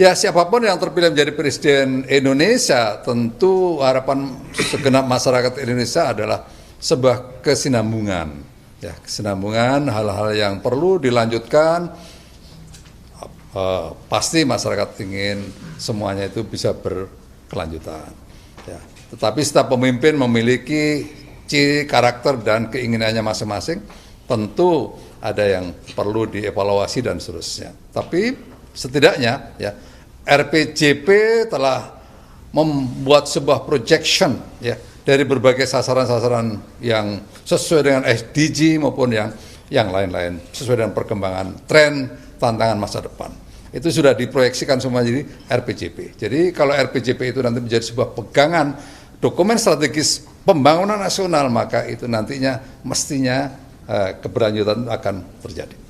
Ya, siapapun yang terpilih menjadi presiden Indonesia, tentu harapan segenap masyarakat Indonesia adalah sebuah kesinambungan. Ya, kesinambungan, hal-hal yang perlu dilanjutkan. Pasti masyarakat ingin semuanya itu bisa berkelanjutan. Ya. Tetapi setiap pemimpin memiliki ciri karakter dan keinginannya masing-masing, tentu ada yang perlu dievaluasi dan seterusnya. Tapi setidaknya ya RPJP telah membuat sebuah projection ya dari berbagai sasaran-sasaran yang sesuai dengan SDG maupun yang lain-lain, sesuai dengan perkembangan tren tantangan masa depan. Itu sudah diproyeksikan semua jadi RPJP. Jadi kalau RPJP itu nanti menjadi sebuah pegangan dokumen strategis pembangunan nasional, maka itu nantinya mestinya keberlanjutan akan terjadi.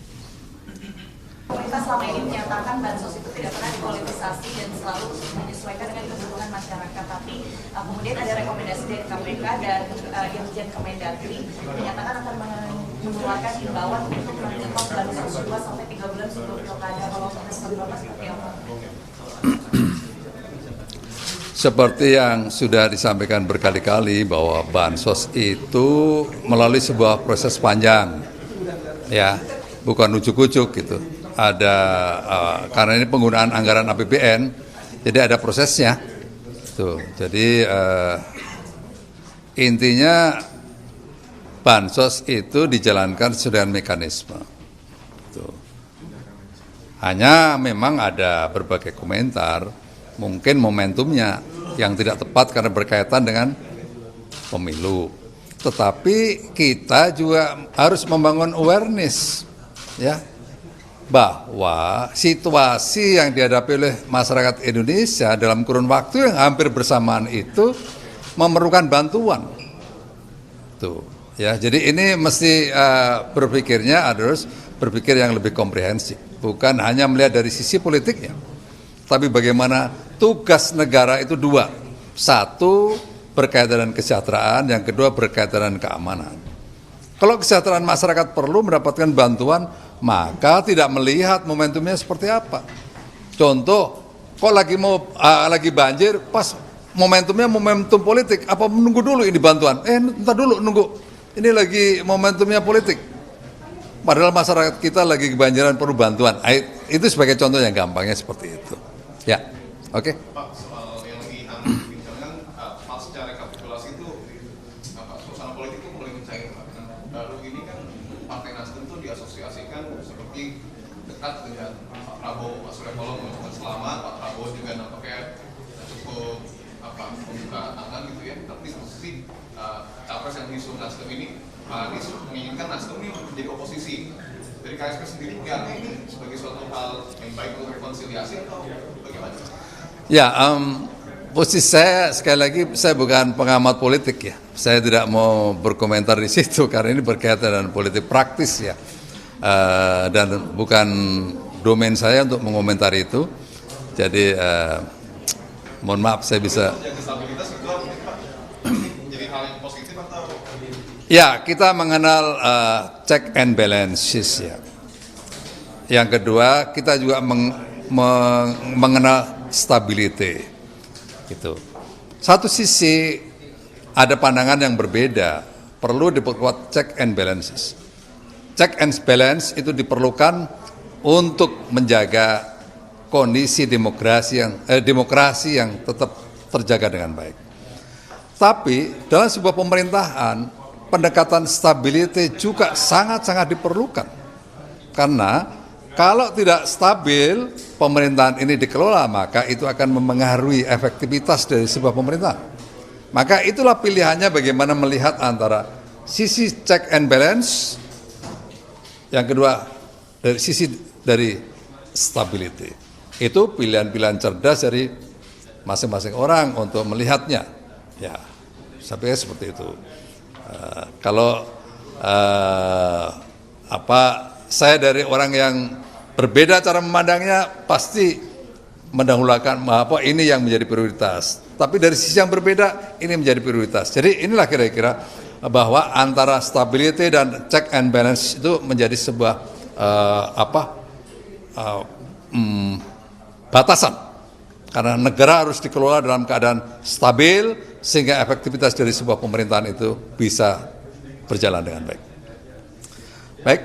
Pemerintah selama ini menyatakan bansos itu tidak pernah dipolitisasi dan selalu menyesuaikan dengan kebutuhan masyarakat. Tapi kemudian ada rekomendasi dari KPK dan Dirjen Kemendagri menyatakan akan mengeluarkan himbauan untuk menyetop bansos 2 sampai 3 bulan sebelum pilkada. Kalau seperti Bapak seperti apa? Seperti yang sudah disampaikan berkali-kali bahwa bansos itu melalui sebuah proses panjang, ya, bukan ujuk-ujuk gitu. Ada karena ini penggunaan anggaran APBN, jadi ada prosesnya. Tuh, jadi intinya bansos itu dijalankan sesuai dengan mekanisme. Tuh. Hanya memang ada berbagai komentar, mungkin momentumnya yang tidak tepat karena berkaitan dengan pemilu. Tetapi kita juga harus membangun awareness, ya, bahwa situasi yang dihadapi oleh masyarakat Indonesia dalam kurun waktu yang hampir bersamaan itu memerlukan bantuan. Tuh, ya, jadi ini mesti berpikirnya harus berpikir yang lebih komprehensif, bukan hanya melihat dari sisi politiknya, tapi bagaimana tugas negara itu dua. Satu, berkaitan dengan kesejahteraan, yang kedua berkaitan dengan keamanan. Kalau kesejahteraan masyarakat perlu mendapatkan bantuan, maka tidak melihat momentumnya seperti apa. Contoh, kok lagi banjir, pas momentumnya momentum politik, apa menunggu dulu ini bantuan? Entar dulu nunggu, ini lagi momentumnya politik. Padahal masyarakat kita lagi kebanjiran perlu bantuan. Itu sebagai contoh yang gampangnya seperti itu. Ya, oke. Pak, soal yang lagi hangat bincangkan pasca rekapitulasi itu suasana politik itu mulai mencair, Pak. Baru ini kan Partai Nasdem itu diasosiasikan seperti dekat dengan Pak Prabowo, Pak Surya Paloh mengucapkan selamat, Pak Prabowo juga nampaknya cukup membuka tangan gitu ya. Tapi di sisi capres yang diusung Nasdem ini, Pak Anies menginginkan Nasdem ini menjadi oposisi. Dari KSP sendiri nggak ini sebagai suatu hal yang baik untuk rekonsiliasi atau bagaimana? Ya, posisi saya sekali lagi saya bukan pengamat politik ya. Saya tidak mau berkomentar di situ karena ini berkaitan dengan politik praktis ya, dan bukan domain saya untuk mengomentari itu. Jadi mohon maaf saya bisa. Stabilitas itu jadi hal yang positif atau? Ya, kita mengenal check and balances ya. Yang kedua, kita juga mengenal stability. Gitu. Satu sisi ada pandangan yang berbeda, perlu diperkuat check and balances. Check and balance itu diperlukan untuk menjaga kondisi demokrasi yang tetap terjaga dengan baik. Tapi dalam sebuah pemerintahan, pendekatan stability juga sangat-sangat diperlukan. Karena kalau tidak stabil, pemerintahan ini dikelola, maka itu akan mempengaruhi efektivitas dari sebuah pemerintahan. Maka itulah pilihannya bagaimana melihat antara sisi check and balance, yang kedua dari sisi dari stability. Itu pilihan-pilihan cerdas dari masing-masing orang untuk melihatnya. Ya, sampai seperti itu. Saya dari orang yang berbeda cara memandangnya, pasti mendahulukan ini yang menjadi prioritas. Tapi dari sisi yang berbeda, ini menjadi prioritas. Jadi inilah kira-kira bahwa antara stability dan check and balance itu menjadi sebuah batasan Karena negara harus dikelola dalam keadaan stabil sehingga efektivitas dari sebuah pemerintahan itu bisa berjalan dengan baik. Baik.